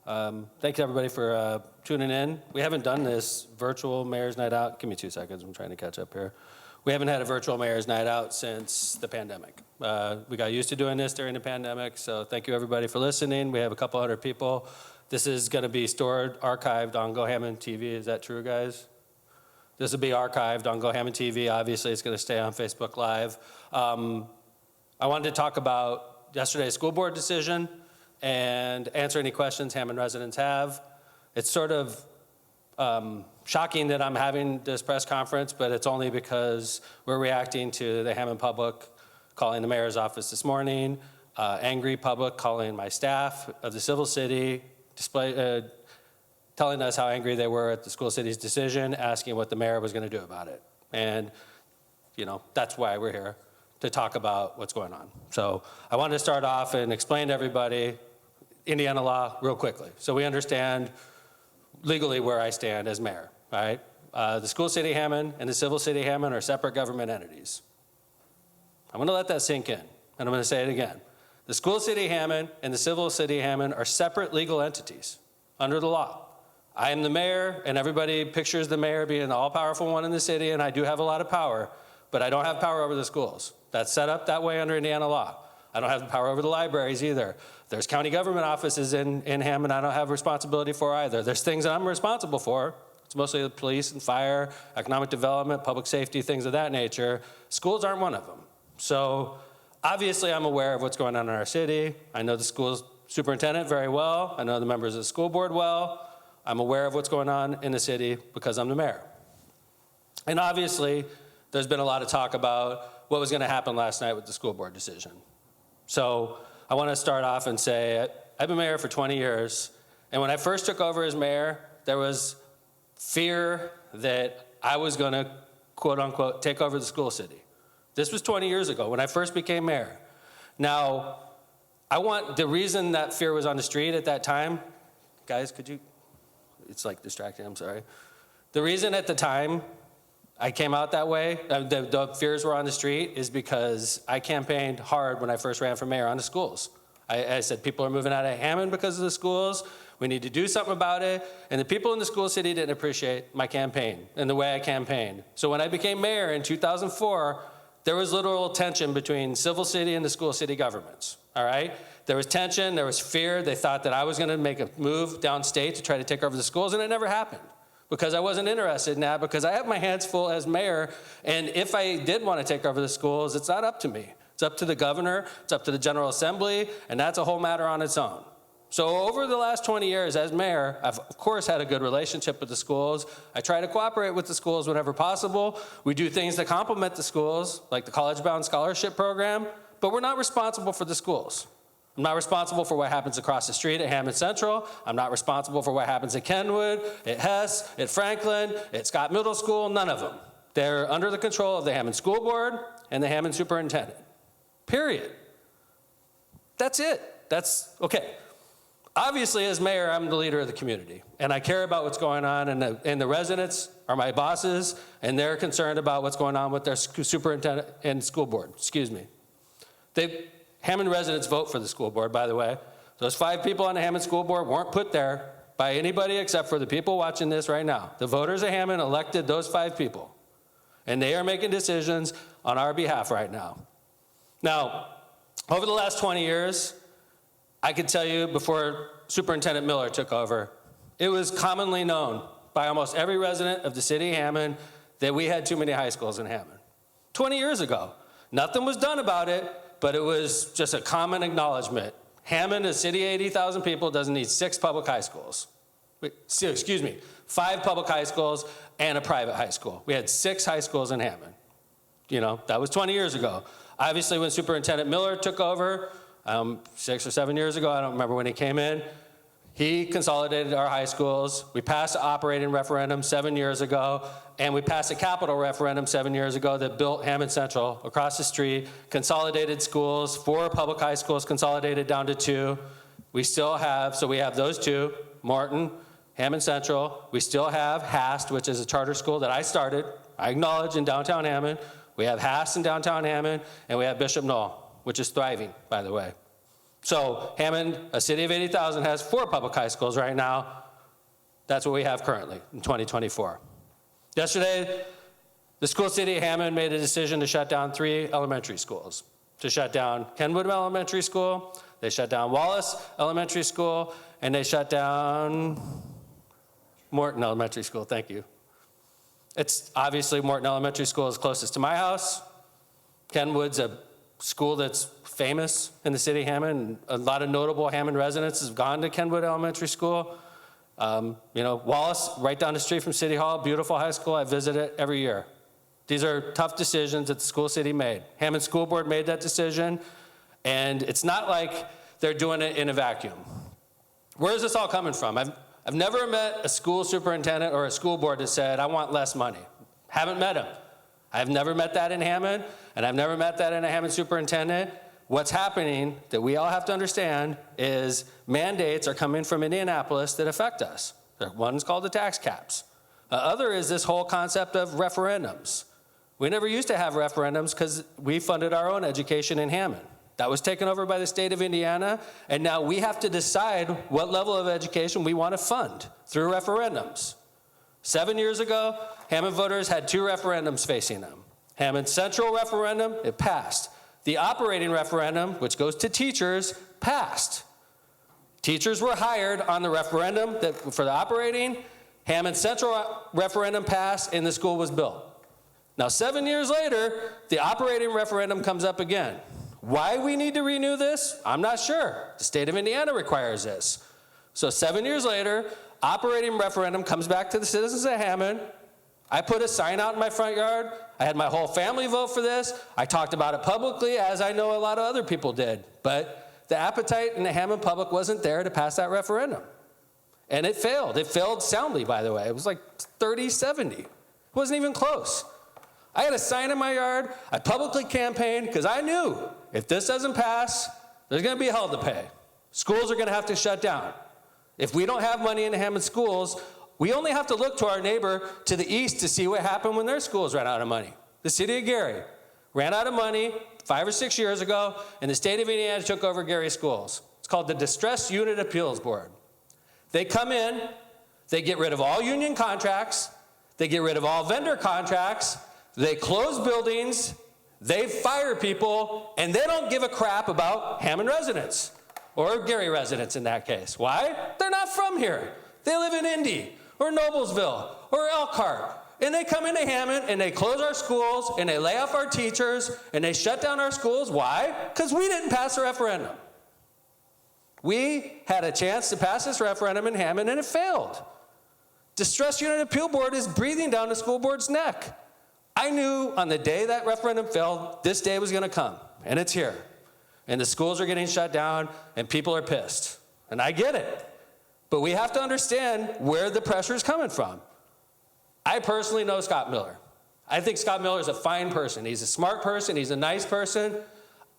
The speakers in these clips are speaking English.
Thanks everybody for tuning in. We haven't done this virtual Mayor's Night Out. Give me 2 seconds, I'm trying to catch up here. We haven't had a virtual Mayor's Night Out since the pandemic. We got used to doing this during the pandemic, so thank you everybody for listening. We have a couple hundred people. This is gonna be stored, archived on Go Hammond TV. Is that true, guys? This will be archived on Go Hammond TV. Obviously, it's gonna stay on Facebook Live. I wanted to talk about yesterday's school board decision and answer any questions Hammond residents have. It's sort of shocking that I'm having this press conference, but it's only because we're reacting to the Hammond public calling the mayor's office this morning, angry public calling my staff of the Civil City, telling us how angry they were at the school city's decision, asking what the mayor was gonna do about it. And you know, that's why we're here, to talk about what's going on. So I wanted to start off and explain to everybody Indiana law real quickly, so we understand legally where I stand as mayor, all right? The school city Hammond and the civil city Hammond are separate government entities. I'm gonna let that sink in, and I'm gonna say it again. The school city Hammond and the civil city Hammond are separate legal entities under the law. I am the mayor, and everybody pictures the mayor being the all-powerful one in the city, and I do have a lot of power, but I don't have power over the schools. That's set up that way under Indiana law. I don't have the power over the libraries either. There's county government offices in Hammond I don't have responsibility for either. There's things that I'm responsible for. It's mostly the police and fire, economic development, public safety, things of that nature. Schools aren't one of them. So obviously I'm aware of what's going on in our city. I know the school superintendent very well. I know the members of the school board well. I'm aware of what's going on in the city because I'm the mayor. And obviously there's been a lot of talk about what was gonna happen last night with the school board decision. So I want to start off and say, I've been mayor for 20 years, and when I first took over as mayor, there was fear that I was going to, quote unquote, take over the school city. This was 20 years ago when I first became mayor. Now, the reason that fear was on the street at that time, guys, could you, it's like distracting, I'm sorry. The reason at the time I came out that way, the fears were on the street, is because I campaigned hard when I first ran for mayor on the schools. I said people are moving out of Hammond because of the schools, we need to do something about it, and the people in the school city didn't appreciate my campaign and the way I campaigned. So when I became mayor in 2004, there was literal tension between civil city and the school city governments, all right? There was tension, there was fear, they thought that I was gonna make a move downstate to try to take over the schools, and it never happened. Because I wasn't interested in that, because I have my hands full as mayor, and if I did want to take over the schools, it's not up to me. It's up to the governor, it's up to the General Assembly, and that's a whole matter on its own. So over the last 20 years as mayor, I've of course had a good relationship with the schools. I try to cooperate with the schools whenever possible. We do things that complement the schools, like the College Bound Scholarship Program, but we're not responsible for the schools. I'm not responsible for what happens across the street at Hammond Central. I'm not responsible for what happens at Kenwood, at Hess, at Franklin, at Scott Middle School, none of them. They're under the control of the Hammond School Board and the Hammond Superintendent, period. That's it, that's, okay. Obviously, as mayor, I'm the leader of the community, and I care about what's going on, and the residents are my bosses, and they're concerned about what's going on with their superintendent and school board, excuse me. Hammond residents vote for the school board, by the way. Those 5 people on the Hammond school board weren't put there by anybody except for the people watching this right now. The voters of Hammond elected those 5 people, and they are making decisions on our behalf right now. Now, over the last 20 years, I could tell you before Superintendent Miller took over, it was commonly known by almost every resident of the city of Hammond that we had too many high schools in Hammond. 20 years ago, nothing was done about it, but it was just a common acknowledgement. Hammond, a city of 80,000 people, doesn't need 6 public high schools. Excuse me, 5 public high schools and a private high school. We had 6 high schools in Hammond. You know, that was 20 years ago. Obviously, when Superintendent Miller took over, 6 or 7 years ago, I don't remember when he came in, he consolidated our high schools. We passed an operating referendum 7 years ago, and we passed a capital referendum 7 years ago that built Hammond Central across the street, consolidated schools, 4 public high schools consolidated down to 2. We still have, so we have those 2, Morton, Hammond Central. We still have Hast, which is a charter school that I started, I acknowledge, in downtown Hammond. We have Hast in downtown Hammond, and we have Bishop Knoll, which is thriving, by the way. So Hammond, a city of 80,000, has 4 public high schools right now. That's what we have currently in 2024. Yesterday, the school city of Hammond made a decision to shut down 3 elementary schools. To shut down Kenwood Elementary School, they shut down Wallace Elementary School, and they shut down Morton Elementary School. Thank you. It's obviously Morton Elementary School is closest to my house. Kenwood's a school that's famous in the city of Hammond. A lot of notable Hammond residents have gone to Kenwood Elementary School. Wallace, right down the street from City Hall, beautiful high school. I visit it every year. These are tough decisions that the school city made. Hammond School Board made that decision, and it's not like they're doing it in a vacuum. Where is this all coming from? I've never met a school superintendent or a school board that said, I want less money. Haven't met them. I've never met that in Hammond, and I've never met that in a Hammond superintendent. What's happening that we all have to understand is mandates are coming from Indianapolis that affect us. One's called the tax caps. The other is this whole concept of referendums. We never used to have referendums because we funded our own education in Hammond. That was taken over by the state of Indiana, and now we have to decide what level of education we want to fund through referendums. 7 years ago, Hammond voters had 2 referendums facing them. Hammond Central referendum, it passed. The operating referendum, which goes to teachers, passed. Teachers were hired on the referendum for the operating. Hammond Central referendum passed, and the school was built. Now, 7 years later, the operating referendum comes up again. Why we need to renew this, I'm not sure. The state of Indiana requires this. So 7 years later, operating referendum comes back to the citizens of Hammond. I put a sign out in my front yard. I had my whole family vote for this. I talked about it publicly, as I know a lot of other people did. But the appetite in the Hammond public wasn't there to pass that referendum. And it failed. It failed soundly, by the way. It was like 30-70. It wasn't even close. I had a sign in my yard. I publicly campaigned because I knew if this doesn't pass, there's going to be hell to pay. Schools are going to have to shut down. If we don't have money in the Hammond schools, we only have to look to our neighbor to the east to see what happened when their schools ran out of money. The city of Gary ran out of money 5 or 6 years ago, and the state of Indiana took over Gary schools. It's called the Distress Unit Appeals Board. They come in, they get rid of all union contracts, they get rid of all vendor contracts, they close buildings, they fire people, and they don't give a crap about Hammond residents, or Gary residents in that case. Why? They're not from here. They live in Indy, or Noblesville, or Elkhart. And they come into Hammond, and they close our schools, and they lay off our teachers, and they shut down our schools. Why? Because we didn't pass a referendum. We had a chance to pass this referendum in Hammond, and it failed. Distress Unit Appeal Board is breathing down the school board's neck. I knew on the day that referendum failed, this day was going to come, and it's here. And the schools are getting shut down, and people are pissed. And I get it. But we have to understand where the pressure is coming from. I personally know Scott Miller. I think Scott Miller is a fine person. He's a smart person. He's a nice person.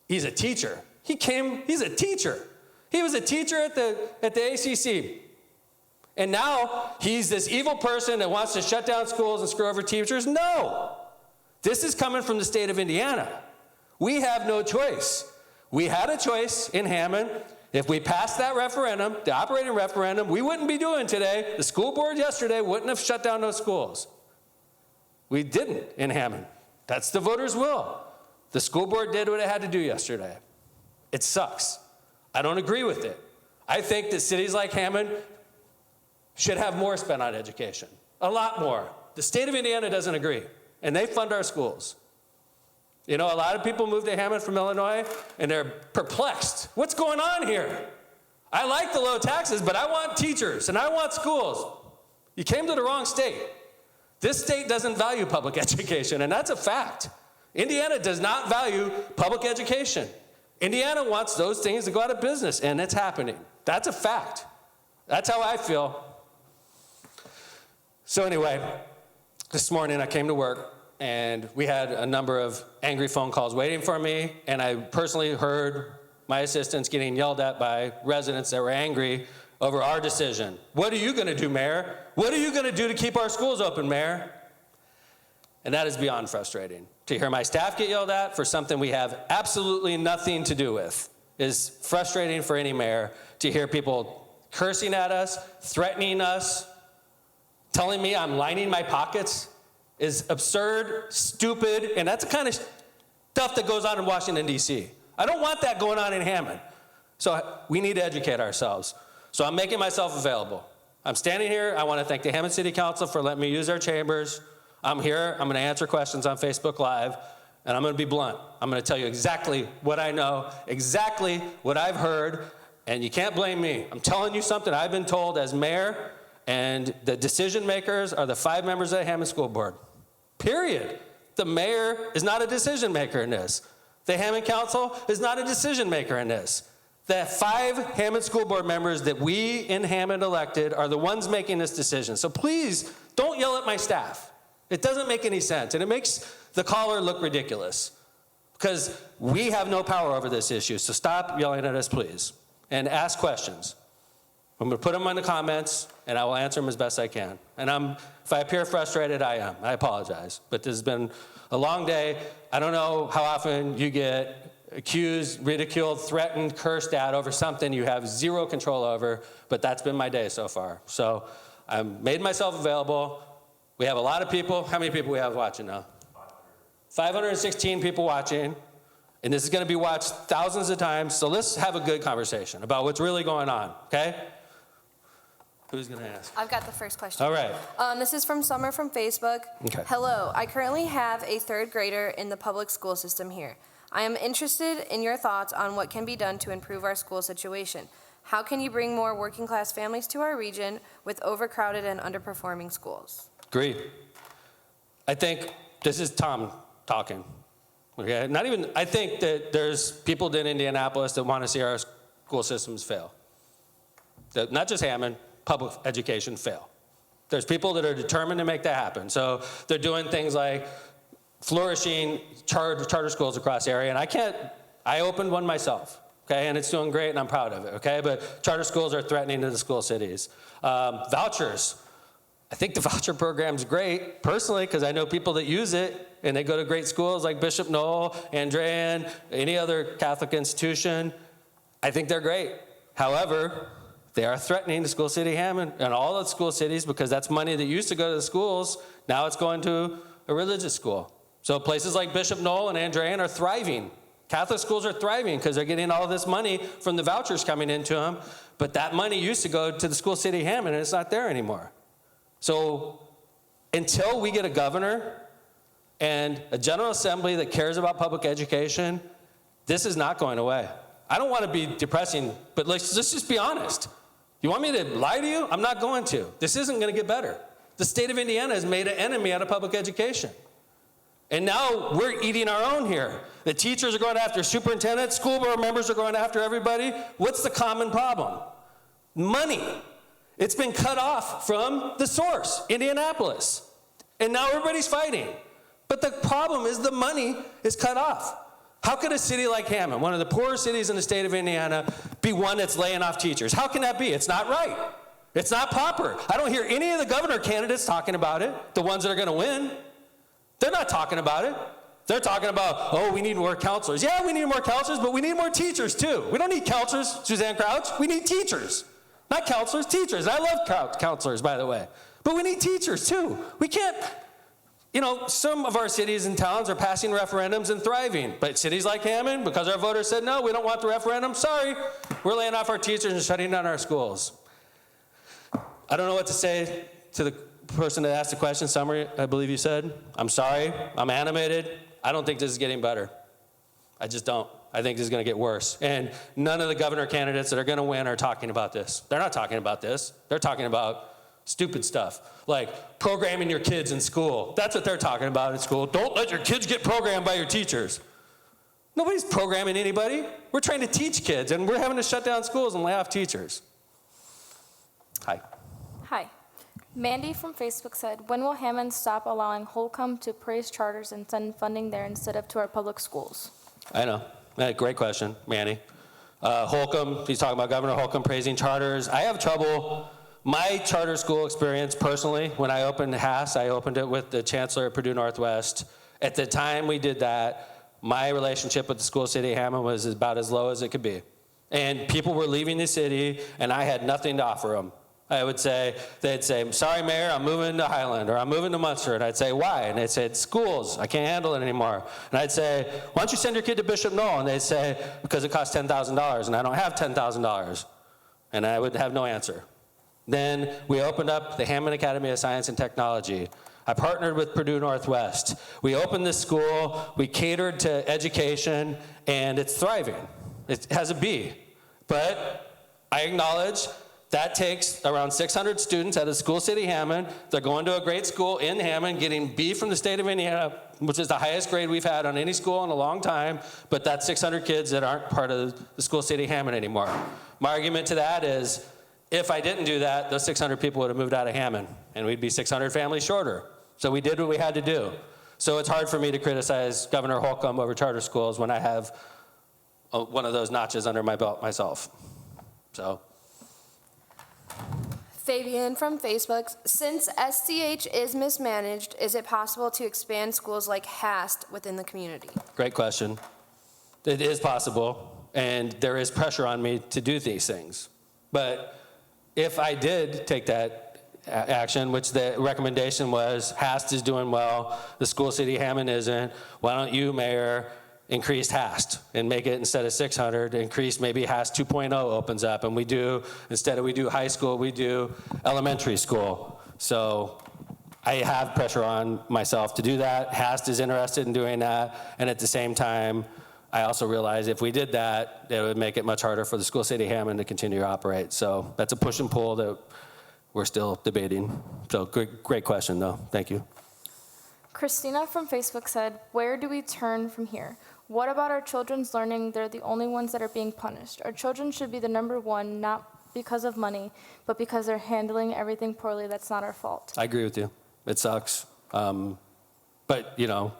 He's a teacher. He's a teacher. He was a teacher at the ACC. And now he's this evil person that wants to shut down schools and screw over teachers. No. This is coming from the state of Indiana. We have no choice. We had a choice in Hammond. If we passed that referendum, the operating referendum, we wouldn't be doing today. The school board yesterday wouldn't have shut down those schools. We didn't in Hammond. That's the voters' will. The school board did what it had to do yesterday. It sucks. I don't agree with it. I think that cities like Hammond should have more spent on education, a lot more. The state of Indiana doesn't agree, and they fund our schools. You know, a lot of people move to Hammond from Illinois, and they're perplexed. What's going on here? I like the low taxes, but I want teachers, and I want schools. You came to the wrong state. This state doesn't value public education, and that's a fact. Indiana does not value public education. Indiana wants those things to go out of business, and it's happening. That's a fact. That's how I feel. So anyway, this morning I came to work, and we had a number of angry phone calls waiting for me, and I personally heard my assistants getting yelled at by residents that were angry over our decision. What are you going to do, Mayor? What are you going to do to keep our schools open, Mayor? And that is beyond frustrating. To hear my staff get yelled at for something we have absolutely nothing to do with is frustrating for any mayor to hear people cursing at us, threatening us, telling me I'm lining my pockets is absurd, stupid, and that's the kind of stuff that goes on in Washington, D.C. I don't want that going on in Hammond. So we need to educate ourselves. So I'm making myself available. I'm standing here. I want to thank the Hammond City Council for letting me use their chambers. I'm here. I'm going to answer questions on Facebook Live, and I'm going to be blunt. I'm going to tell you exactly what I know, exactly what I've heard, and you can't blame me. I'm telling you something I've been told as mayor, and the decision makers are the 5 members of the Hammond School Board. Period. The mayor is not a decision maker in this. The Hammond Council is not a decision maker in this. The 5 Hammond School Board members that we in Hammond elected are the ones making this decision. So please, don't yell at my staff. It doesn't make any sense, and it makes the caller look ridiculous because we have no power over this issue. So stop yelling at us, please, and ask questions. I'm going to put them in the comments, and I will answer them as best I can. And if I appear frustrated, I am. I apologize. But this has been a long day. I don't know how often you get accused, ridiculed, threatened, cursed at over something you have zero control over, but that's been my day so far. So I've made myself available. We have a lot of people. How many people we have watching now? 516 people watching. And this is going to be watched thousands of times. So let's have a good conversation about what's really going on, okay? Who's going to ask? I've got the first question. All right. This is from Summer from Facebook. Okay. Hello, I currently have a 3rd grader in the public school system here. I am interested in your thoughts on what can be done to improve our school situation. How can you bring more working class families to our region with overcrowded and underperforming schools? Agreed. I think this is Tom talking. Okay? I think that there's people in Indianapolis that want to see our school systems fail. Not just Hammond, public education fail. There's people that are determined to make that happen. So they're doing things like flourishing charter schools across the area. And I opened one myself, okay? And it's doing great and I'm proud of it, okay? But charter schools are threatening to the school cities. Vouchers. I think the voucher program's great, personally, because I know people that use it and they go to great schools like Bishop Noel, Andrean, any other Catholic institution. I think they're great. However, they are threatening the school city Hammond and all the school cities because that's money that used to go to the schools. Now it's going to a religious school. So places like Bishop Noel and Andrean are thriving. Catholic schools are thriving because they're getting all this money from the vouchers coming into them. But that money used to go to the school city Hammond, and it's not there anymore. So until we get a governor and a General Assembly that cares about public education, this is not going away. I don't want to be depressing, but let's just be honest. You want me to lie to you? I'm not going to. This isn't going to get better. The state of Indiana has made an enemy out of public education. And now we're eating our own here. The teachers are going after superintendents, school board members are going after everybody. What's the common problem? Money. It's been cut off from the source, Indianapolis. And now everybody's fighting. But the problem is the money is cut off. How could a city like Hammond, one of the poorest cities in the state of Indiana, be one that's laying off teachers? How can that be? It's not right. It's not proper. I don't hear any of the governor candidates talking about it, the ones that are going to win. They're not talking about it. They're talking about, oh, we need more counselors. Yeah, we need more counselors, but we need more teachers too. We don't need counselors, Suzanne Crouch. We need teachers. Not counselors, teachers. I love counselors, by the way. But we need teachers too. We can't, some of our cities and towns are passing referendums and thriving. But cities like Hammond, because our voters said, no, we don't want the referendum, sorry, we're laying off our teachers and shutting down our schools. I don't know what to say to the person that asked the question, Summer, I believe you said. I'm sorry, I'm animated. I don't think this is getting better. I just don't. I think this is going to get worse. And none of the governor candidates that are going to win are talking about this. They're not talking about this. They're talking about stupid stuff, like programming your kids in school. That's what they're talking about in school. Don't let your kids get programmed by your teachers. Nobody's programming anybody. We're trying to teach kids, and we're having to shut down schools and lay off teachers. Hi. Hi. Mandy from Facebook said, when will Hammond stop allowing Holcomb to praise charters and send funding there instead of to our public schools? I know. Great question, Manny. Holcomb, he's talking about Governor Holcomb praising charters. I have trouble. My charter school experience personally, when I opened Haas, I opened it with the chancellor at Purdue Northwest. At the time we did that, my relationship with the school city of Hammond was about as low as it could be. And people were leaving the city, and I had nothing to offer them. They'd say, sorry, Mayor, I'm moving to Highland, or I'm moving to Munster. And I'd say, why? And they'd say, schools, I can't handle it anymore. And I'd say, why don't you send your kid to Bishop Knoll? And they'd say, because it costs $10,000, and I don't have $10,000. And I would have no answer. Then we opened up the Hammond Academy of Science and Technology. I partnered with Purdue Northwest. We opened this school, we catered to education, and it's thriving. It has a B. But I acknowledge that takes around 600 students out of School City Hammond. They're going to a great school in Hammond, getting B from the state of Indiana, which is the highest grade we've had on any school in a long time, but that's 600 kids that aren't part of the School City Hammond anymore. My argument to that is, if I didn't do that, those 600 people would have moved out of Hammond, and we'd be 600 families shorter. So we did what we had to do. So it's hard for me to criticize Governor Holcomb over charter schools when I have one of those notches under my belt myself. So. Fabian from Facebook, since SCH is mismanaged, is it possible to expand schools like HAST within the community? Great question. It is possible, and there is pressure on me to do these things. But if I did take that action, which the recommendation was, HAST is doing well, the School City Hammond isn't, why don't you, Mayor, increase HAST and make it, instead of 600, increase maybe HAST 2.0 opens up, and we do high school, we do elementary school. So I have pressure on myself to do that. HAST is interested in doing that, and at the same time, I also realize if we did that, it would make it much harder for the School City Hammond to continue to operate. So that's a push and pull that we're still debating. So great question, though. Thank you. Christina from Facebook said, where do we turn from here? What about our children's learning? They're the only ones that are being punished. Our children should be the number one, not because of money, but because they're handling everything poorly. That's not our fault. I agree with you. It sucks. But, you know,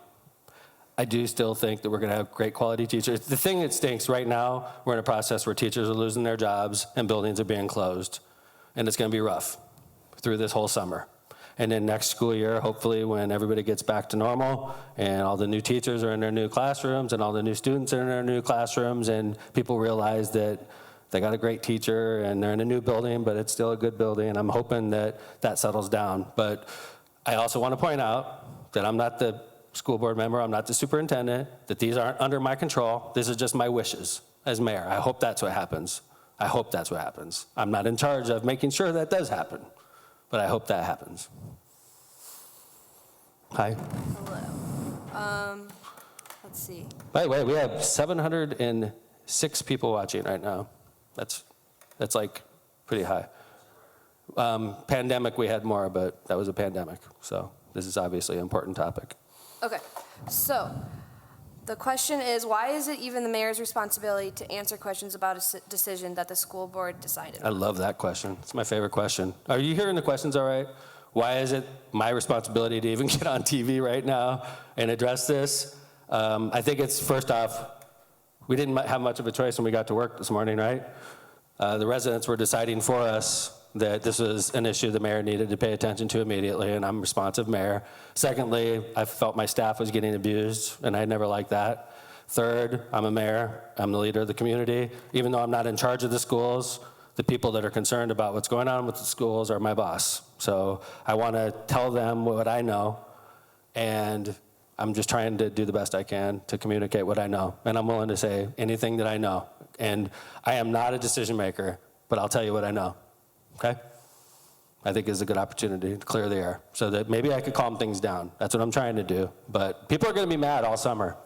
I do still think that we're going to have great quality teachers. The thing that stinks right now, we're in a process where teachers are losing their jobs and buildings are being closed. And it's going to be rough through this whole summer. And then next school year, hopefully when everybody gets back to normal and all the new teachers are in their new classrooms and all the new students are in their new classrooms and people realize that they got a great teacher and they're in a new building, but it's still a good building. And I'm hoping that that settles down. But I also want to point out that I'm not the school board member, I'm not the superintendent, that these aren't under my control. This is just my wishes as mayor. I hope that's what happens. I hope that's what happens. I'm not in charge of making sure that does happen, but I hope that happens. Hi. Hello. Let's see. By the way, we have 706 people watching right now. That's like pretty high. Pandemic, we had more, but that was a pandemic. So this is obviously an important topic. Okay, so the question is, why is it even the mayor's responsibility to answer questions about a decision that the school board decided? I love that question. It's my favorite question. Are you hearing the questions all right? Why is it my responsibility to even get on TV right now and address this? I think it's, first off, we didn't have much of a choice when we got to work this morning, right? The residents were deciding for us that this was an issue the mayor needed to pay attention to immediately, and I'm a responsive mayor. Secondly, I felt my staff was getting abused, and I never liked that. Third, I'm a mayor, I'm the leader of the community. Even though I'm not in charge of the schools, the people that are concerned about what's going on with the schools are my boss. So I want to tell them what I know, and I'm just trying to do the best I can to communicate what I know. And I'm willing to say anything that I know. And I am not a decision maker, but I'll tell you what I know. Okay? I think is a good opportunity to clear the air so that maybe I could calm things down. That's what I'm trying to do. But people are going to be mad all summer.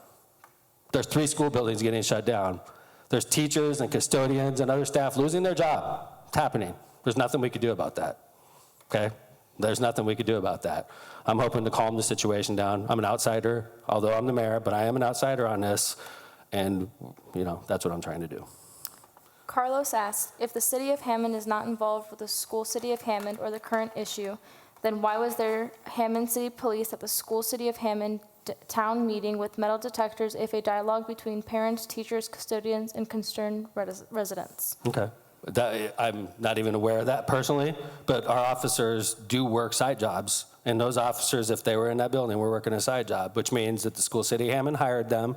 There's 3 school buildings getting shut down. There's teachers and custodians and other staff losing their job. It's happening. There's nothing we could do about that. Okay? There's nothing we could do about that. I'm hoping to calm the situation down. I'm an outsider, although I'm the mayor, but I am an outsider on this. And, you know, that's what I'm trying to do. Carlos asked, if the city of Hammond is not involved with the school city of Hammond or the current issue, then why was there Hammond City Police at the school city of Hammond town meeting with metal detectors if a dialogue between parents, teachers, custodians, and concerned residents? Okay. I'm not even aware of that personally, but our officers do work side jobs. And those officers, if they were in that building, were working a side job, which means that the school city of Hammond hired them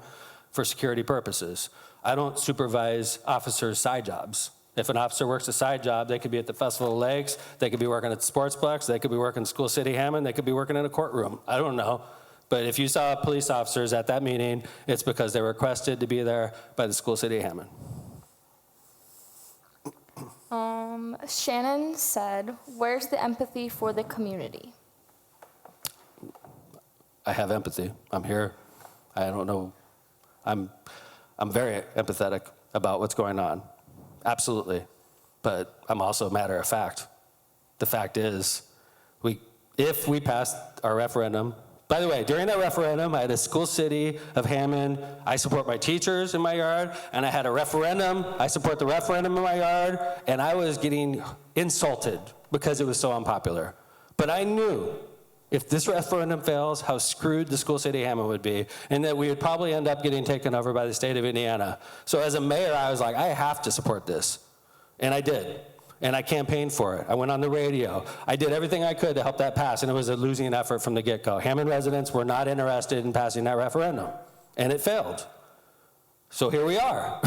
for security purposes. I don't supervise officers' side jobs. If an officer works a side job, they could be at the Festival of Lakes, they could be working at the Sportsplex, they could be working at School City Hammond, they could be working in a courtroom. I don't know. But if you saw police officers at that meeting, it's because they were requested to be there by the School City Hammond. Shannon said, "Where's the empathy for the community?" I have empathy. I'm here. I don't know. I'm very empathetic about what's going on. Absolutely. But I'm also a matter of fact. The fact is, if we passed our referendum, by the way, during that referendum, I had a School City of Hammond, I support my teachers in my yard, and I had a referendum, I support the referendum in my yard, and I was getting insulted because it was so unpopular. But I knew if this referendum fails, how screwed the School City Hammond would be, and that we would probably end up getting taken over by the state of Indiana. So as a mayor, I was like, I have to support this. And I did. And I campaigned for it. I went on the radio. I did everything I could to help that pass, and it was a losing effort from the get-go. Hammond residents were not interested in passing that referendum, and it failed. So here we are.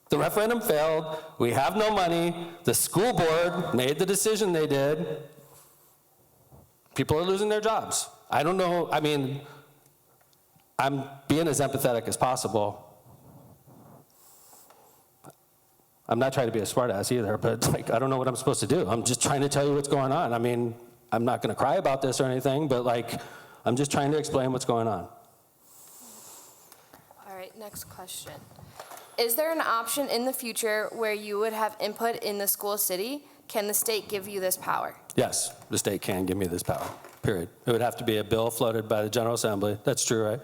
The referendum failed. We have no money. The school board made the decision they did. People are losing their jobs. I don't know. I mean, I'm being as empathetic as possible. I'm not trying to be a smartass either, but I don't know what I'm supposed to do. I'm just trying to tell you what's going on. I mean, I'm not going to cry about this or anything, but I'm just trying to explain what's going on. All right, next question. Is there an option in the future where you would have input in the school city? Can the state give you this power? Yes, the state can give me this power, period. It would have to be a bill floated by the General Assembly. That's true, right?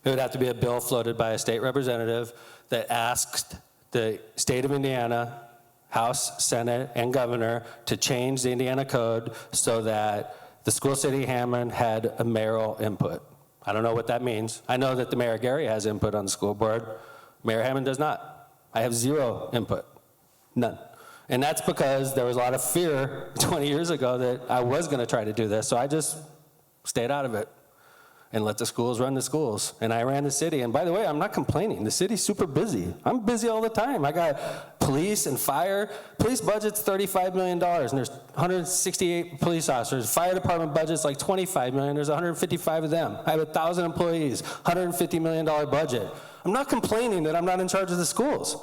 It would have to be a bill floated by a state representative that asked the state of Indiana, House, Senate, and Governor to change the Indiana code so that the School City Hammond had a mayoral input. I don't know what that means. I know that the Mayor Gary has input on the school board. Mayor Hammond does not. I have zero input, none. And that's because there was a lot of fear 20 years ago that I was going to try to do this, so I just stayed out of it and let the schools run the schools. And I ran the city. And by the way, I'm not complaining. The city's super busy. I'm busy all the time. I got police and fire. Police budget's $35 million, and there's 168 police officers. Fire department budget's like $25 million. There's 155 of them. I have 1,000 employees, $150 million budget. I'm not complaining that I'm not in charge of the schools.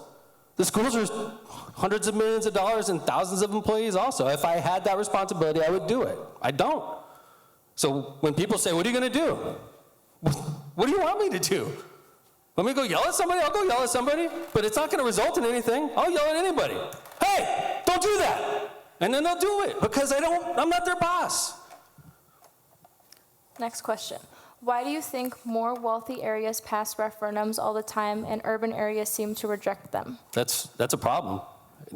The schools are hundreds of millions of dollars and thousands of employees also. If I had that responsibility, I would do it. I don't. So when people say, what are you going to do? What do you want me to do? Want me to go yell at somebody? I'll go yell at somebody. But it's not going to result in anything. I'll yell at anybody. Hey, don't do that. And then they'll do it because I'm not their boss. Next question. Why do you think more wealthy areas pass referendums all the time and urban areas seem to reject them? That's a problem.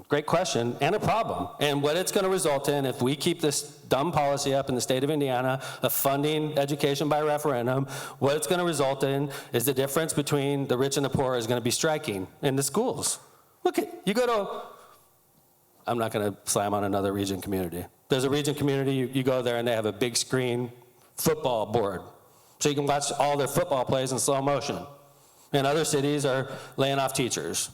Great question, and a problem. And what it's going to result in, if we keep this dumb policy up in the state of Indiana of funding education by referendum, what it's going to result in is the difference between the rich and the poor is going to be striking in the schools. Look, you go to, I'm not going to slam on another region community. There's a region community, you go there and they have a big screen football board. So you can watch all their football plays in slow motion. And other cities are laying off teachers.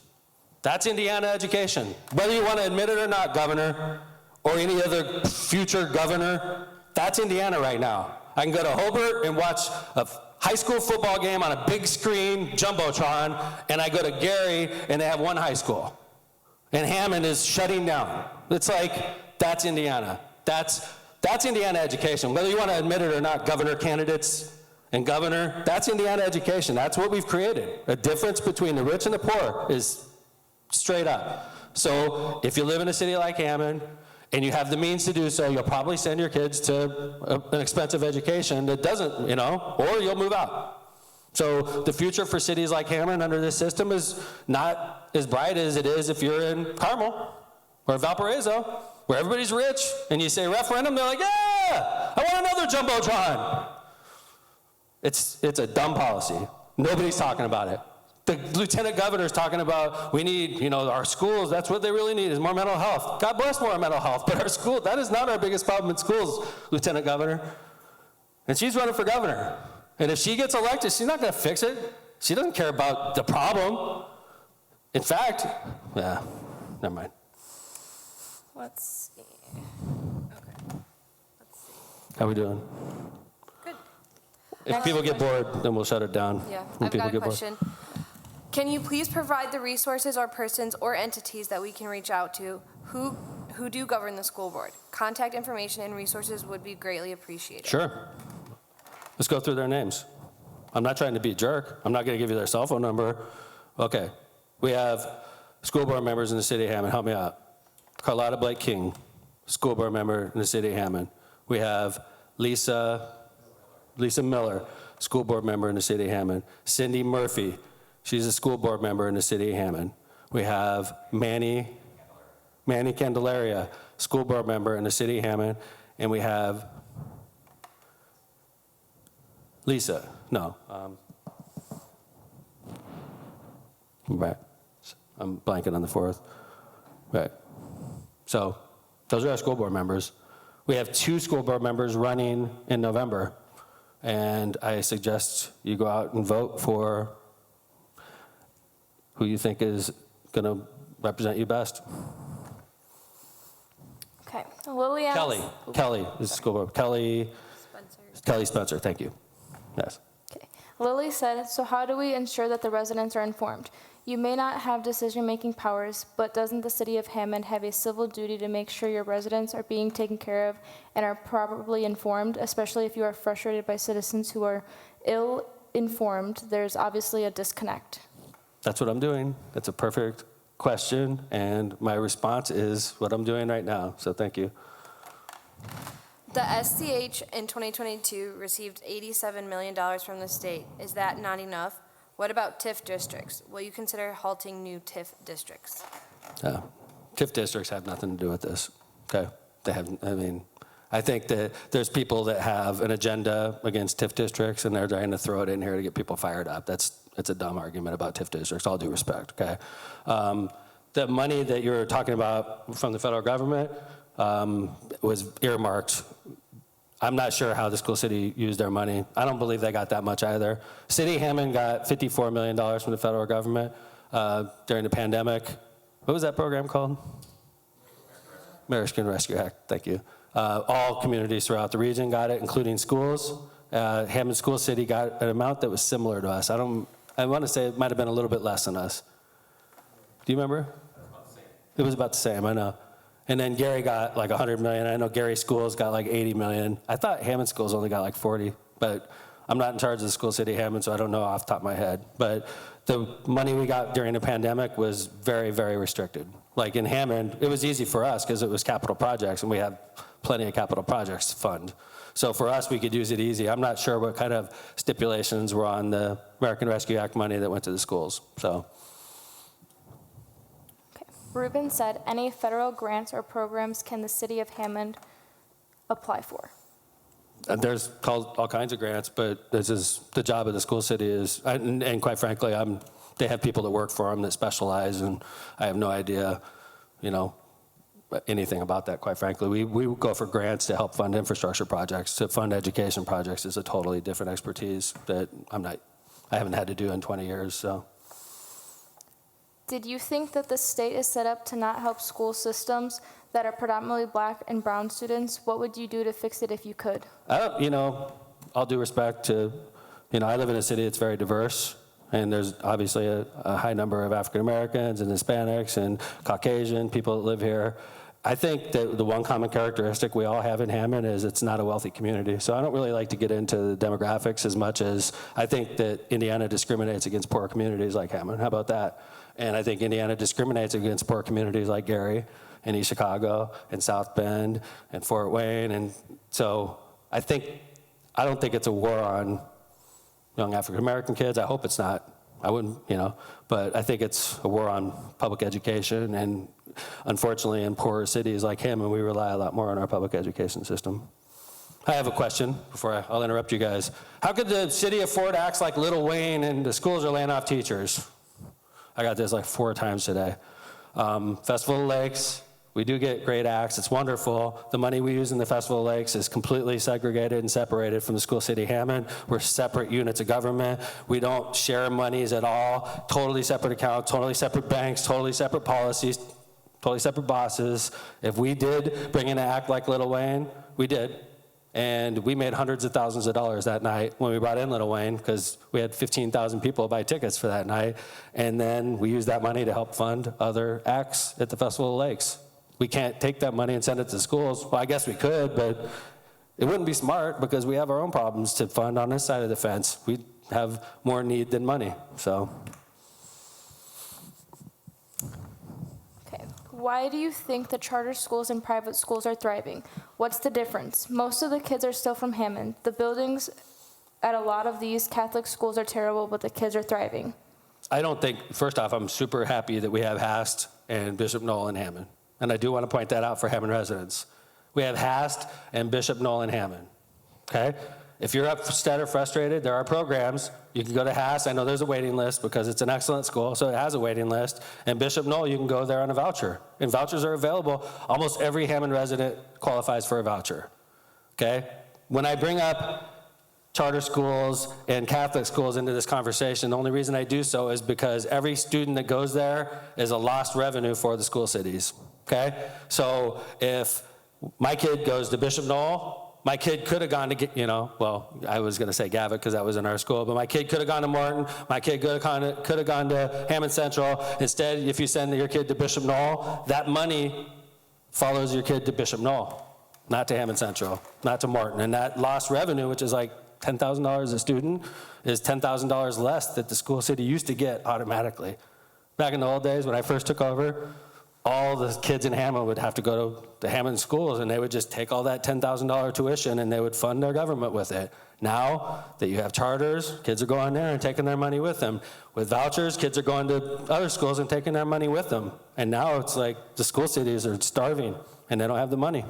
That's Indiana education. Whether you want to admit it or not, Governor, or any other future governor, that's Indiana right now. I can go to Hobart and watch a high school football game on a big screen, Jumbotron, and I go to Gary and they have one high school. And Hammond is shutting down. It's like, that's Indiana. That's Indiana education. Whether you want to admit it or not, governor candidates and governor, that's Indiana education. That's what we've created. A difference between the rich and the poor is straight up. So if you live in a city like Hammond and you have the means to do so, you'll probably send your kids to an expensive education that doesn't, or you'll move out. So the future for cities like Hammond under this system is not as bright as it is if you're in Carmel or Valparaiso, where everybody's rich, and you say referendum, they're like, yeah, I want another Jumbotron. It's a dumb policy. Nobody's talking about it. The lieutenant governor's talking about we need, our schools, that's what they really need is more mental health. God bless more mental health, but our school, that is not our biggest problem in schools, Lieutenant Governor. And she's running for governor. And if she gets elected, she's not going to fix it. She doesn't care about the problem. In fact, yeah, never mind. Let's see. Okay. Let's see. How we doing? Good. If people get bored, then we'll shut it down. Yeah, When I've people got a get bored. question. Can you please provide the resources or persons or entities that we can reach out to who do govern the school board? Contact information and resources would be greatly appreciated. Sure. Let's go through their names. I'm not trying to be a jerk. I'm not going to give you their cell phone number. Okay. We have school board members in the city of Hammond. Help me out. Carlotta Blake King, school board member in the city of Hammond. We have Lisa Miller, school board member in the city of Hammond. Cindy Murphy, she's a school board member in the city of Hammond. We have Manny Candelaria, school board member in the city of Hammond. And we have Lisa, no. Right. I'm blanking on the fourth. Right. So those are our school board members. We have 2 school board members running in November. And I suggest you go out and vote for who you think is going to represent you best. Okay. Lily asked. Kelly is the school board. Kelly Spencer, thank you. Yes. Okay. Lily said, so how do we ensure that the residents are informed? You may not have decision-making powers, but doesn't the city of Hammond have a civil duty to make sure your residents are being taken care of and are properly informed, especially if you are frustrated by citizens who are ill-informed? There's obviously a disconnect. That's what I'm doing. That's a perfect question, and my response is what I'm doing right now, so thank you. The SCH in 2022 received $87 million from the state. Is that not enough? What about TIF districts? Will you consider halting new TIF districts? TIF districts have nothing to do with this, okay? I think that there's people that have an agenda against TIF districts, and they're trying to throw it in here to get people fired up. It's a dumb argument about TIF districts, all due respect, okay? The money that you're talking about from the federal government was earmarked. I'm not sure how the school city used their money. I don't believe they got that much either. City of Hammond got $54 million from the federal government during the pandemic. What was that program called? American Rescue Act, thank you. All communities throughout the region got it, including schools. Hammond School City got an amount that was similar to us. I want to say it might have been a little bit less than us. Do you remember? It was about the same, I know. And then Gary got like 100 million. I know Gary Schools got like 80 million. I thought Hammond Schools only got like 40, but I'm not in charge of the school city of Hammond, so I don't know off the top of my head. But the money we got during the pandemic was very, very restricted. Like in Hammond, it was easy for us because it was capital projects, and we have plenty of capital projects to fund. So for us, we could use it easy. I'm not sure what kind of stipulations were on the American Rescue Act money that went to the schools, so. Ruben said, any federal grants or programs can the city of Hammond apply for? There's all kinds of grants, but this is the job of the school city is, and quite frankly, they have people that work for them that specialize, and I have no idea, anything about that, quite frankly. We go for grants to help fund infrastructure projects. To fund education projects is a totally different expertise that I haven't had to do in 20 years, so. Did you think that the state is set up to not help school systems that are predominantly black and brown students? What would you do to fix it if you could? All due respect to, I live in a city that's very diverse, and there's obviously a high number of African Americans and Hispanics and Caucasian people that live here. I think that the one common characteristic we all have in Hammond is it's not a wealthy community. So I don't really like to get into the demographics as much as I think that Indiana discriminates against poor communities like Hammond. How about that? And I think Indiana discriminates against poor communities like Gary and East Chicago and South Bend and Fort Wayne. And so I don't think it's a war on young African-American kids. I hope it's not. I wouldn't, but I think it's a war on public education. And unfortunately, in poorer cities like Hammond, we rely a lot more on our public education system. I have a question before I'll interrupt you guys. How could the city afford acts like Little Wayne and the schools are laying off teachers? I got this like 4 times today. Festival of Lakes, We do get great acts. It's wonderful. The money we use in the Festival of Lakes is completely segregated and separated from the School City of Hammond. We're separate units of government. We don't share monies at all. Totally separate accounts, totally separate banks, totally separate policies, totally separate bosses. If we did bring in an act like Lil Wayne, we did. And we made hundreds of thousands of dollars that night when we brought in Lil Wayne, because we had 15,000 people buy tickets for that night. And then we used that money to help fund other acts at the Festival of Lakes. We can't take that money and send it to schools. Well, I guess we could, but it wouldn't be smart because we have our own problems to fund on this side of the fence. We have more need than money, so. Okay. Why do you think the charter schools and private schools are thriving? What's the difference? Most of the kids are still from Hammond. The buildings at a lot of these Catholic schools are terrible, but the kids are thriving. I don't think, first off, I'm super happy that we have Hast and Bishop Noel in Hammond. And I do want to point that out for Hammond residents. We have Hast and Bishop Noel in Hammond, okay? If you're upset or frustrated, there are programs. You can go to Hast. I know there's a waiting list because it's an excellent school, so it has a waiting list. And Bishop Noel, you can go there on a voucher. And vouchers are available. Almost every Hammond resident qualifies for a voucher, okay? When I bring up charter schools and Catholic schools into this conversation, the only reason I do so is because every student that goes there is a lost revenue for the school cities, okay? So if my kid goes to Bishop Noel, my kid could have gone to, well, I was going to say Gavitt because that was in our school, but my kid could have gone to Morton. My kid could have gone to Hammond Central. Instead, if you send your kid to Bishop Noel, that money follows your kid to Bishop Noel, not to Hammond Central, not to Morton. And that lost revenue, which is like $10,000 a student, is $10,000 less that the school city used to get automatically. Back in the old days when I first took over, all the kids in Hammond would have to go to the Hammond schools, and they would just take all that $10,000 tuition and they would fund their government with it. Now that you have charters, kids are going there and taking their money with them. With vouchers, kids are going to other schools and taking their money with them. And now it's like the school cities are starving and they don't have the money.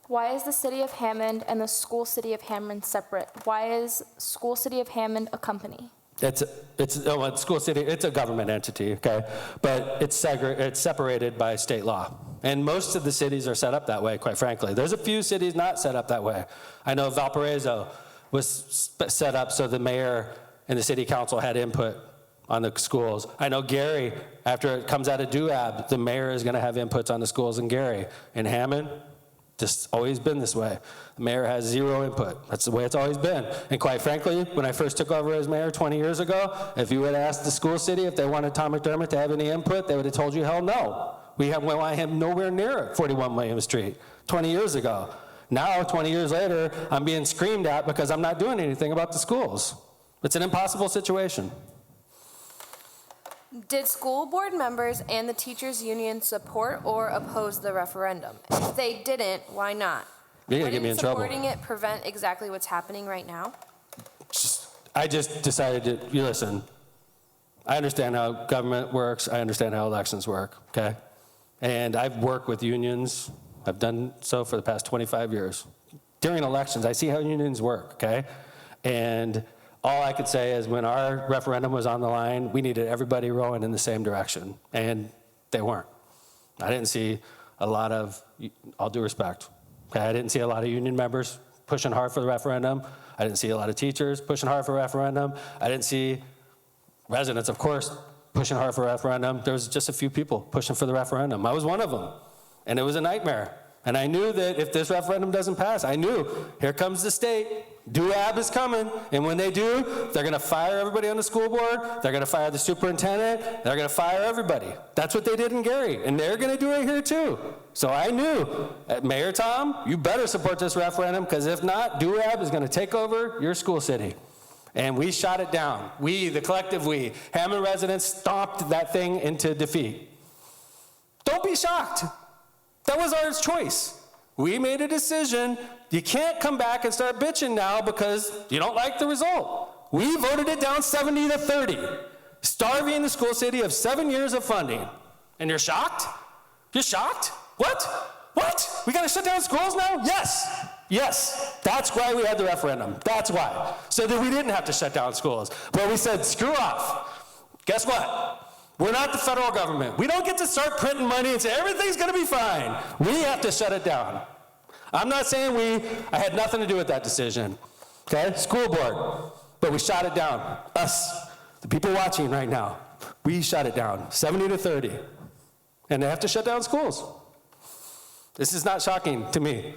Why is the city of Hammond and the school city of Hammond separate? Why is school city of Hammond a company? School city, it's a government entity, okay? But it's separated by state law. And most of the cities are set up that way, quite frankly. There's a few cities not set up that way. I know Valparaiso was set up so the mayor and the city council had input on the schools. I know Gary, after it comes out of DUAB, the mayor is gonna have inputs on the schools in Gary. In Hammond, just always been this way. The mayor has zero input. That's the way it's always been. And quite frankly, when I first took over as mayor 20 years ago, if you had asked the school city if they wanted Tom McDermott to have any input, they would have told you, hell no. We want him nowhere near 41 William Street 20 years ago. Now, 20 years later, I'm being screamed at because I'm not doing anything about the schools. It's an impossible situation. Did school board members and the teachers union support or oppose the referendum? If they didn't, why not? You're gonna get me in trouble. Supporting it prevent exactly what's happening right now? I just decided to, you listen, I understand how government works, I understand how elections work, okay? And I've worked with unions, I've done so for the past 25 years. During elections, I see how unions work, okay? And all I could say is when our referendum was on the line, we needed everybody rowing in the same direction, and they weren't. I didn't see a lot of, all due respect, okay? I didn't see a lot of union members pushing hard for the referendum. I didn't see a lot of teachers pushing hard for referendum. I didn't see residents, of course, pushing hard for referendum. There was just a few people pushing for the referendum. I was one of them, and it was a nightmare. And I knew that if this referendum doesn't pass, I knew, here comes the state, DUAB is coming, and when they do, they're gonna fire everybody on the school board, they're gonna fire the superintendent, they're gonna fire everybody. That's what they did in Gary, and they're gonna do it here too. So I knew, Mayor Tom, you better support this referendum, because if not, DUAB is gonna take over your school city. And we shot it down. We, the collective we, Hammond residents stomped that thing into defeat. Don't be shocked. That was our choice. We made a decision. You can't come back and start bitching now because you don't like the result. We voted it down 70-30, starving the school city of 7 years of funding. And you're shocked? You're shocked? What? What? We gotta shut down schools now? Yes. Yes. That's why we had the referendum. That's why. So that we didn't have to shut down schools. But we said, screw off. Guess what? We're not the federal government. We don't get to start printing money and say everything's going to be fine. We have to shut it down. I'm not saying I had nothing to do with that decision, okay? School board, but we shot it down. Us, the people watching right now, we shut it down, 70-30. And they have to shut down schools. This is not shocking to me.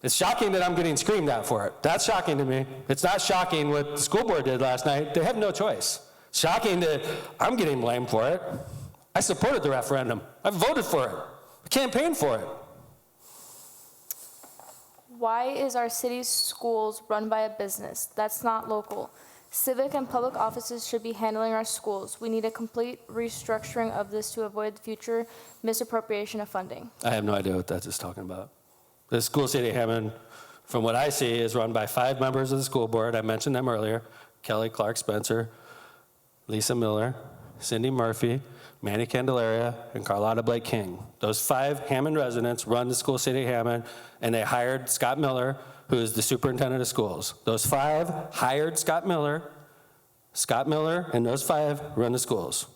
It's shocking that I'm getting screamed at for it. That's shocking to me. It's not shocking what the school board did last night. They have no choice. Shocking that I'm getting blamed for it. I supported the referendum. I voted for it. I campaigned for it. Why is our city's schools run by a business? That's not local. Civic and public offices should be handling our schools. We need a complete restructuring of this to avoid future misappropriation of funding. I have no idea what that's just talking about. The school city of Hammond, from what I see, is run by 5 members of the school board. I mentioned them earlier: Kelly Clark Spencer, Lisa Miller, Cindy Murphy, Manny Candelaria, and Carlotta Blake King. Those 5 Hammond residents run the school city of Hammond, and they hired Scott Miller, who is the superintendent of schools. Those 5 hired Scott Miller. Scott Miller and those 5 run the schools.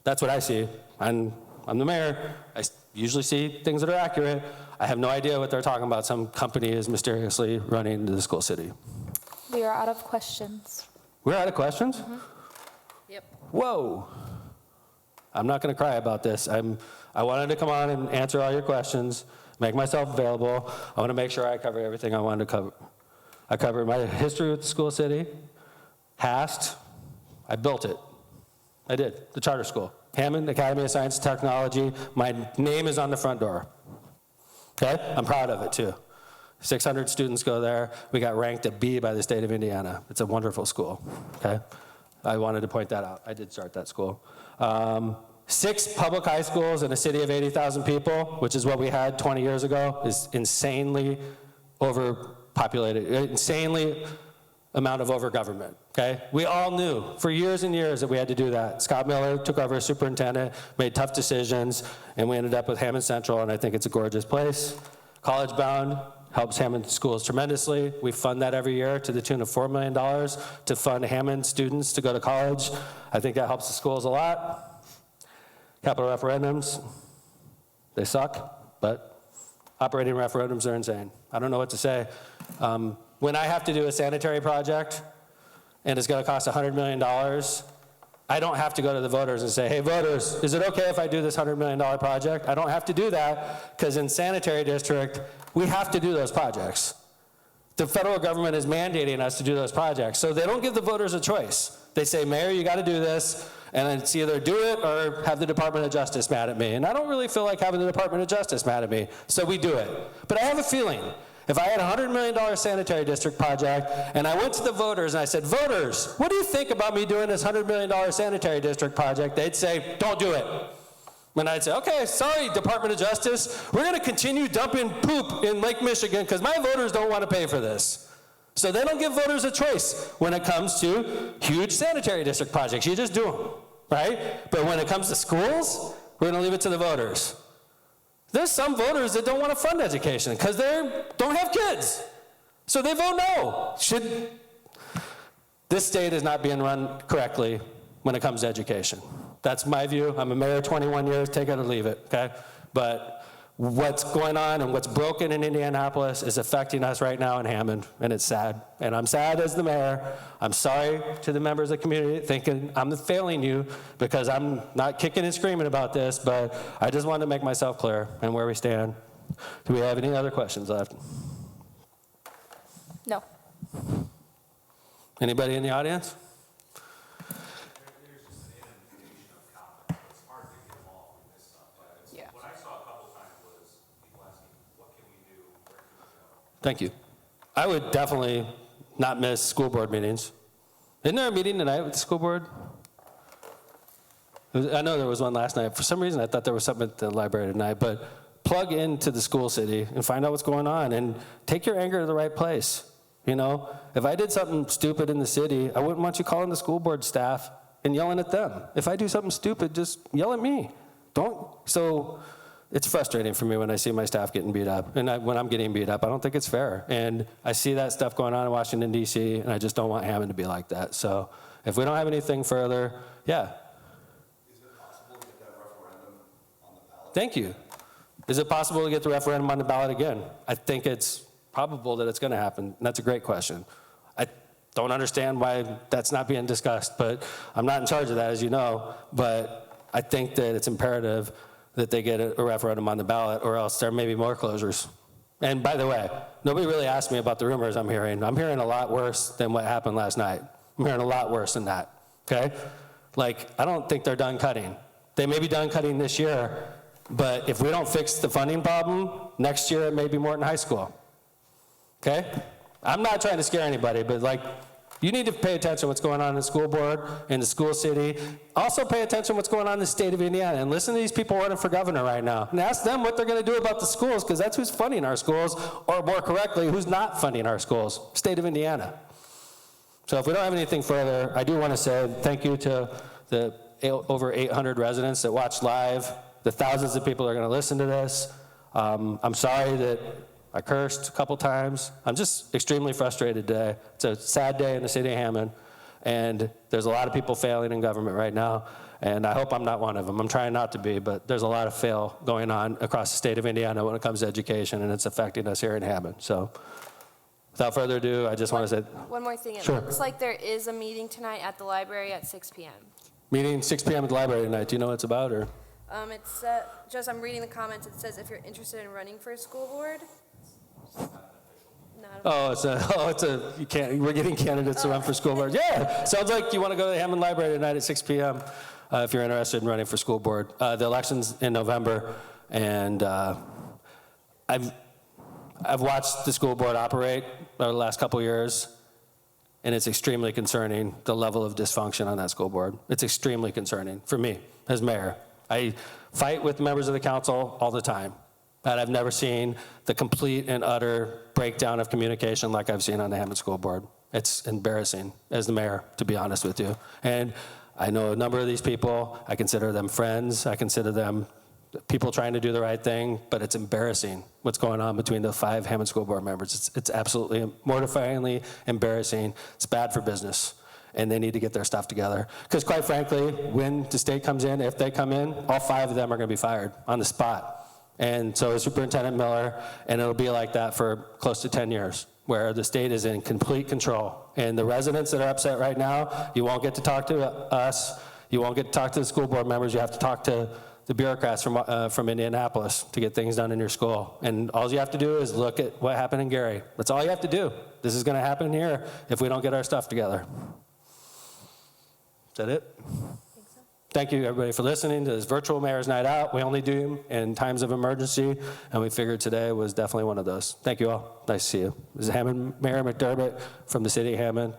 That's what I see. I'm the mayor. I usually see things that are accurate. I have no idea what they're talking about. Some company is mysteriously running the school city. We are out of questions. We're out of questions? Mm-hmm. Yep. Whoa. I'm not going to cry about this. I wanted to come on and answer all your questions, make myself available. I want to make sure I cover everything I wanted to cover. I covered my history with the school city, HAST. I built it. I did, the charter school. Hammond Academy of Science and Technology. My name is on the front door. Okay? I'm proud of it, too. 600 students go there. We got ranked a B by the state of Indiana. It's a wonderful school. Okay? I wanted to point that out. I did start that school. 6 public high schools in a city of 80,000 people, which is what we had 20 years ago, is insanely overpopulated, insanely amount of over-government, okay? We all knew for years and years that we had to do that. Scott Miller took over as superintendent, made tough decisions, and we ended up with Hammond Central, and I think it's a gorgeous place. College Bound helps Hammond schools tremendously. We fund that every year to the tune of $4 million to fund Hammond students to go to college. I think that helps the schools a lot. Capital referendums, they suck, but operating referendums are insane. I don't know what to say. When I have to do a sanitary project and it's going to cost $100 million, I don't have to go to the voters and say, hey, voters, is it okay if I do this $100 million project? I don't have to do that because in sanitary district, we have to do those projects. The federal government is mandating us to do those projects. So they don't give the voters a choice. They say, Mayor, you got to do this, and it's either do it or have the Department of Justice mad at me. And I don't really feel like having the Department of Justice mad at me, so we do it. But I have a feeling, if I had a $100 million sanitary district project, and I went to the voters and I said, voters, what do you think about me doing this $100 million sanitary district project? They'd say, don't do it. And I'd say, okay, sorry, Department of Justice, we're going to continue dumping poop in Lake Michigan because my voters don't want to pay for this. So they don't give voters a choice when it comes to huge sanitary district projects. You just do them, right? But when it comes to schools, we're going to leave it to the voters. There's some voters that don't want to fund education because they don't have kids. So they vote no. This state is not being run correctly when it comes to education. That's my view. I'm a mayor 21 years, take it or leave it, okay? But what's going on and what's broken in Indianapolis is affecting us right now in Hammond, and it's sad. And I'm sad as the mayor. I'm sorry to the members of the community thinking I'm failing you because I'm not kicking and screaming about this, but I just wanted to make myself clear and where we stand. Do we have any other questions left? No. Anybody in the audience? Thank you. I would definitely not miss school board meetings. Isn't there a meeting tonight with the school board? I know there was one last night. For some reason, I thought there was something at the library tonight, but plug into the school city and find out what's going on and take your anger to the right place. You know, if I did something stupid in the city, I wouldn't want you calling the school board staff and yelling at them. If I do something stupid, just yell at me. So it's frustrating for me when I see my staff getting beat up. And when I'm getting beat up, I don't think it's fair. And I see that stuff going on in Washington, D.C., and I just don't want Hammond to be like that. So if we don't have anything further, yeah. Is it thank you. Is it possible to get the referendum on the ballot again? I think it's probable that it's going to happen. And that's a great question. I don't understand why that's not being discussed, but I'm not in charge of that, as you know. But I think that it's imperative that they get a referendum on the ballot, or else there may be more closures. And by the way, nobody really asked me about the rumors I'm hearing. I'm hearing a lot worse than what happened last night. I'm hearing a lot worse than that, okay? Like, I don't think they're done cutting. They may be done cutting this year, but if we don't fix the funding problem, next year it may be Morton High School, okay? I'm not trying to scare anybody, but like, you need to pay attention to what's going on in the school board, in the school city. Also pay attention to what's going on in the state of Indiana, and listen to these people running for governor right now, and ask them what they're gonna do about the schools, because that's who's funding our schools, or more correctly, who's not funding our schools, state of Indiana. So if we don't have anything further, I do wanna say thank you to the over 800 residents that watched live, the thousands of people that are gonna listen to this. I'm sorry that I cursed a couple times. I'm just extremely frustrated today. It's a sad day in the city of Hammond, and there's a lot of people failing in government right now, and I hope I'm not one of them. I'm trying not to be, but there's a lot of fail going on across the state of Indiana when it comes to education, and it's affecting us here in Hammond. So without further ado, I just want to say. One more thing. It Sure. looks like there is a meeting tonight at the library at 6 p.m. Meeting 6 p.m. at the library tonight. Do you know what it's about, or? It's just, I'm reading the comments. It says if you're interested in running for a school board. We're getting candidates to run for school board. Yeah, sounds like you want to go to the Hammond Library tonight at 6 p.m. If you're interested in running for school board. The election's in November, and I've watched the school board operate over the last couple years, and it's extremely concerning, the level of dysfunction on that school board. It's extremely concerning for me as mayor. I fight with members of the council all the time, but I've never seen the complete and utter breakdown of communication like I've seen on the Hammond School Board. It's embarrassing as the mayor, to be honest with you. And I know a number of these people. I consider them friends. I consider them people trying to do the right thing, but it's embarrassing what's going on between the 5 Hammond School Board members. It's absolutely mortifyingly embarrassing. It's bad for business, and they need to get their stuff together. Because quite frankly, when the state comes in, if they come in, all 5 of them are gonna be fired on the spot. And so is Superintendent Miller, and it'll be like that for close to 10 years, where the state is in complete control. And the residents that are upset right now, you won't get to talk to us, you won't get to talk to the school board members, you have to talk to the bureaucrats from Indianapolis to get things done in your school. And all you have to do is look at what happened in Gary. That's all you have to do. This is gonna happen here if we don't get our stuff together. Is that it? Thank you, everybody, for listening to this virtual Mayor's Night Out. We only do them in times of emergency, and we figured today was definitely one of those. Thank you all. Nice to see you. This is Hammond, Mayor McDermott from the city of Hammond,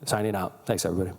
signing out. Thanks, everybody.